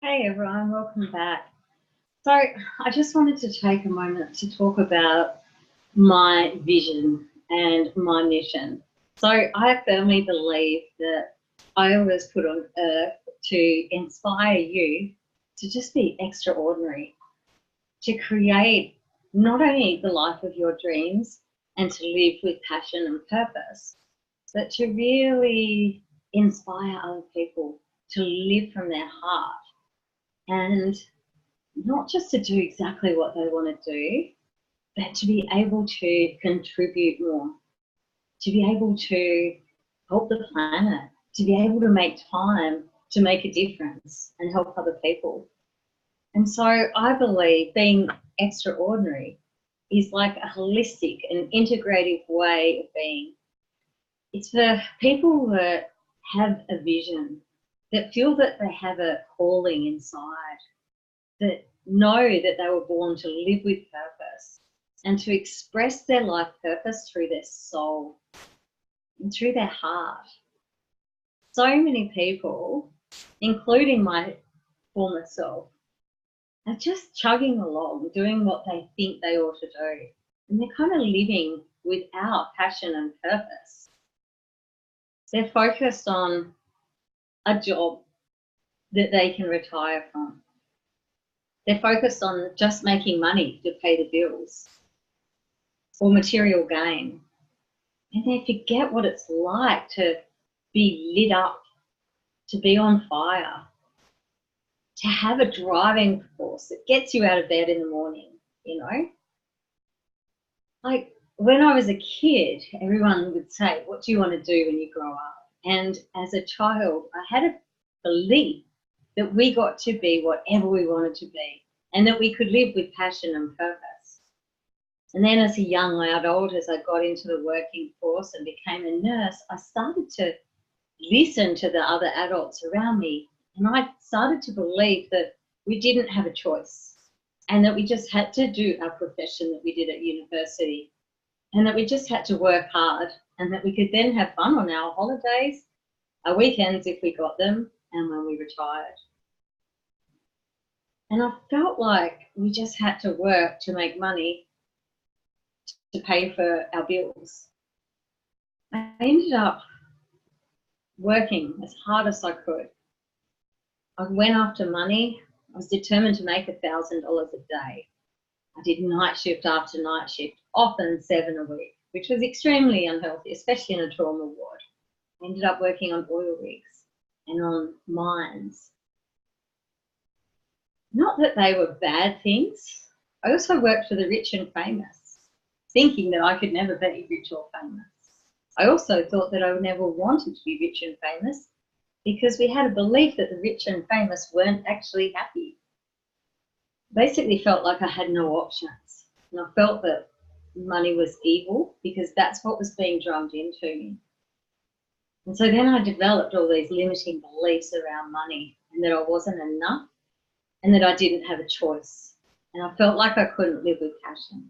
Hey everyone, welcome back. So, I just wanted to take a moment to talk about my vision and my mission. So, I firmly believe that I was put on earth to inspire you to just be extraordinary, to create not only the life of your dreams and to live with passion and purpose, but to really inspire other people to live from their heart and not just to do exactly what they want to do, but to be able to contribute more, to be able to help the planet, to be able to make time to make a difference and help other people. And so I believe being extraordinary is like a holistic and integrative way of being. It's for people that have a vision, that feel that they have a calling inside, that know that they were born to live with purpose and to express their life purpose through their soul and through their heart. So many people, including my former self, are just chugging along, doing what they think they ought to do. And they're kind of living without passion and purpose. They're focused on a job that they can retire from. They're focused on just making money to pay the bills or material gain. And they forget what it's like to be lit up, to be on fire, to have a driving force that gets you out of bed in the morning, you know? Like when I was a kid, everyone would say, what do you want to do when you grow up? And as a child, I had a belief that we got to be whatever we wanted to be and that we could live with passion and purpose. And then as a young adult, as I got into the working force and became a nurse, I started to listen to the other adults around me. And I started to believe that we didn't have a choice and that we just had to do our profession that we did at university and that we just had to work hard and that we could then have fun on our holidays, our weekends if we got them, and when we retired. And I felt like we just had to work to make money to pay for our bills. I ended up working as hard as I could. I went after money. I was determined to make $1,000 a day. I did night shift after night shift, often 7 a week, which was extremely unhealthy, especially in a trauma ward. I ended up working on oil rigs and on mines. Not that they were bad things. I also worked for the rich and famous, thinking that I could never be rich or famous. I also thought that I never wanted to be rich and famous because we had a belief that the rich and famous weren't actually happy. Basically felt like I had no options. And I felt that money was evil because that's what was being drummed into me. And so then I developed all these limiting beliefs around money and that I wasn't enough and that I didn't have a choice. And I felt like I couldn't live with passion.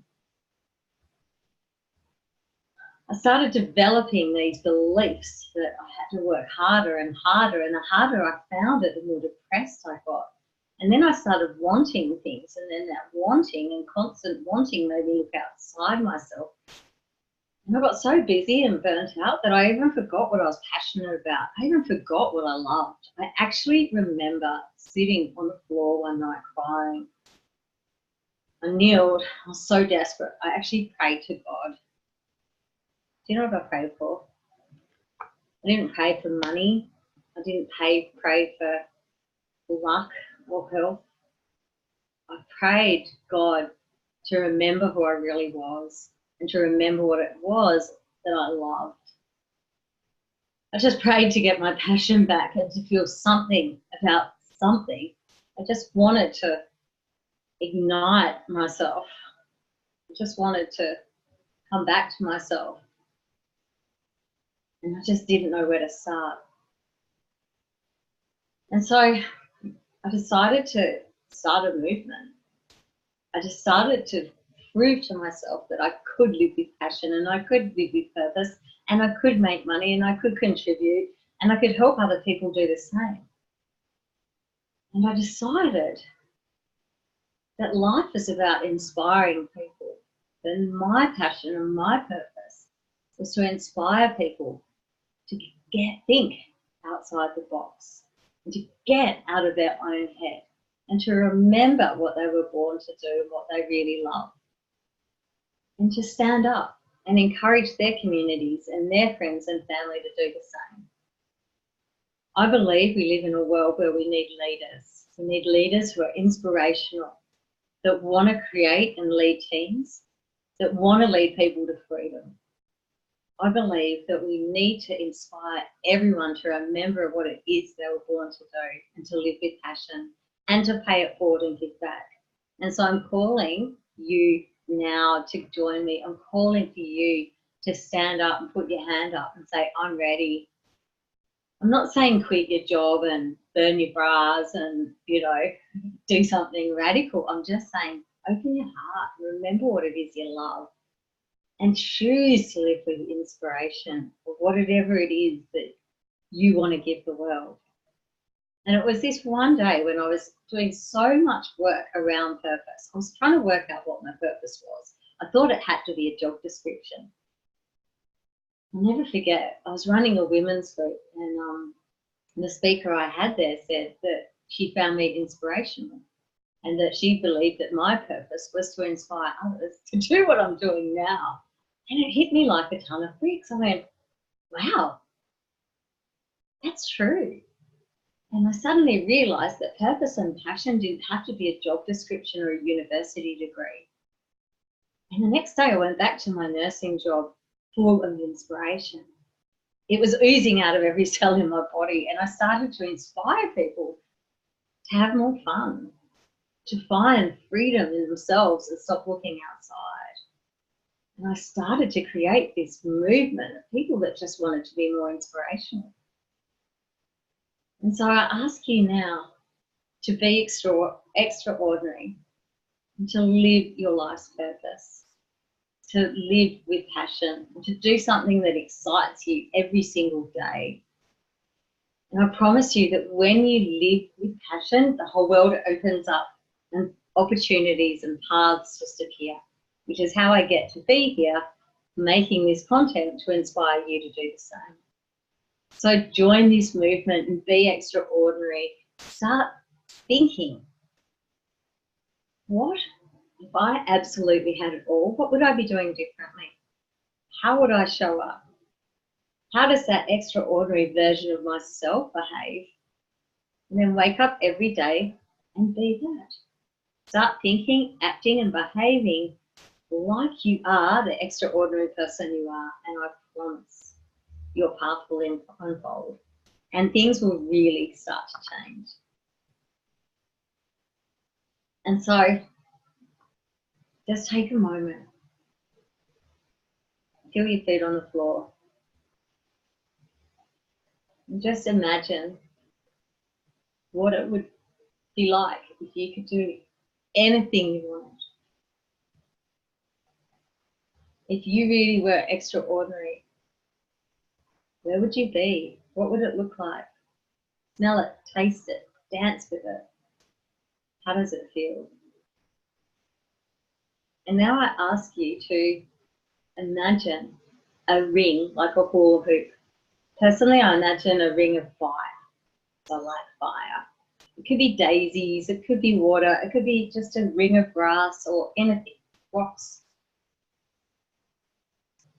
I started developing these beliefs that I had to work harder and harder, and the harder I found it, the more depressed I got. And then I started wanting things, and then that wanting and constant wanting made me look outside myself. And I got so busy and burnt out that I even forgot what I was passionate about. I even forgot what I loved. I actually remember sitting on the floor one night crying. I kneeled. I was so desperate. I actually prayed to God. Do you know what I prayed for? I didn't pray for money. I didn't pray for luck or health. I prayed God to remember who I really was and to remember what it was that I loved. I just prayed to get my passion back and to feel something about something. I just wanted to ignite myself. I just wanted to come back to myself. And I just didn't know where to start. And so I decided to start a movement. I decided to prove to myself that I could live with passion and I could live with purpose and I could make money and I could contribute and I could help other people do the same. And I decided that life is about inspiring people. Then my passion and my purpose was to inspire people to think outside the box and to get out of their own head and to remember what they were born to do and what they really love, and to stand up and encourage their communities and their friends and family to do the same. I believe we live in a world where we need leaders. We need leaders who are inspirational, that want to create and lead teams, that want to lead people to freedom. I believe that we need to inspire everyone to remember what it is they were born to do and to live with passion and to pay it forward and give back. And so I'm calling you now to join me. I'm calling for you to stand up and put your hand up and say, I'm ready. I'm not saying quit your job and burn your bras and, do something radical. I'm just saying open your heart and remember what it is you love and choose to live with inspiration or whatever it is that you want to give the world. And it was this one day when I was doing so much work around purpose. I was trying to work out what my purpose was. I thought it had to be a job description. I'll never forget, I was running a women's group and the speaker I had there said that she found me inspirational and that she believed that my purpose was to inspire others to do what I'm doing now. And it hit me like a ton of bricks. I went, wow, that's true. And I suddenly realised that purpose and passion didn't have to be a job description or a university degree. And the next day I went back to my nursing job full of inspiration. It was oozing out of every cell in my body, and I started to inspire people to have more fun, to find freedom in themselves and stop looking outside. And I started to create this movement of people that just wanted to be more inspirational. And so I ask you now to be extraordinary and to live your life's purpose, to live with passion, and to do something that excites you every single day. And I promise you that when you live with passion, the whole world opens up and opportunities and paths just appear, which is how I get to be here making this content to inspire you to do the same. So join this movement and be extraordinary. Start thinking, what if I absolutely had it all? What would I be doing differently? How would I show up? How does that extraordinary version of myself behave? And then wake up every day and be that. Start thinking, acting and behaving like you are the extraordinary person you are, and I promise your path will unfold and things will really start to change. And so just take a moment, feel your feet on the floor, and just imagine what it would be like if you could do anything you wanted. If you really were extraordinary, where would you be? What would it look like? Smell it, taste it, dance with it. How does it feel? And now I ask you to imagine a ring like a hula hoop. Personally, I imagine a ring of fire. I like fire. It could be daisies, it could be water, it could be just a ring of grass or anything, rocks.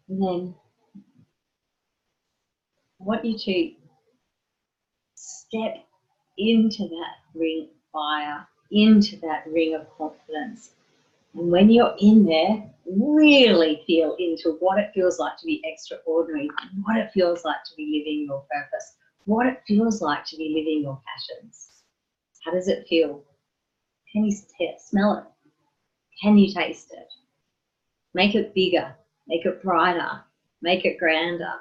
And then I want you to step into that ring of fire, into that ring of confidence. And when you're in there, really feel into what it feels like to be extraordinary, what it feels like to be living your purpose, what it feels like to be living your passions. How does it feel? Can you smell it? Can you taste it? Make it bigger, make it brighter, make it grander.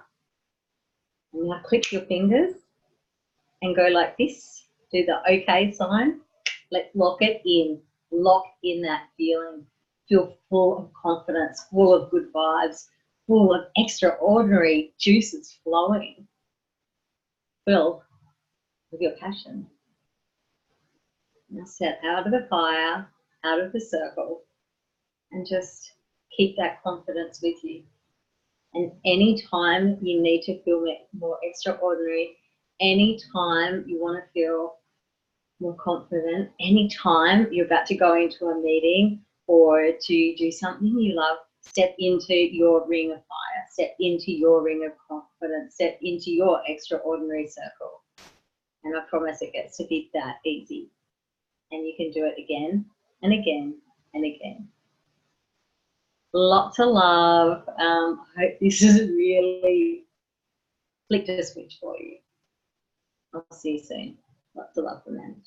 And now click your fingers and go like this. Do the OK sign. Let's lock it in. Lock in that feeling. Feel full of confidence, full of good vibes, full of extraordinary juices flowing. Fill with your passion. Now step out of the fire, out of the circle, and just keep that confidence with you. And anytime you need to feel more extraordinary, anytime you want to feel more confident, anytime you're about to go into a meeting or to do something you love, step into your ring of fire, step into your ring of confidence, step into your extraordinary circle. And I promise it gets to be that easy. And you can do it again and again and again. Lots of love. I hope this has really flicked a switch for you. I'll see you soon. Lots of love from Manda.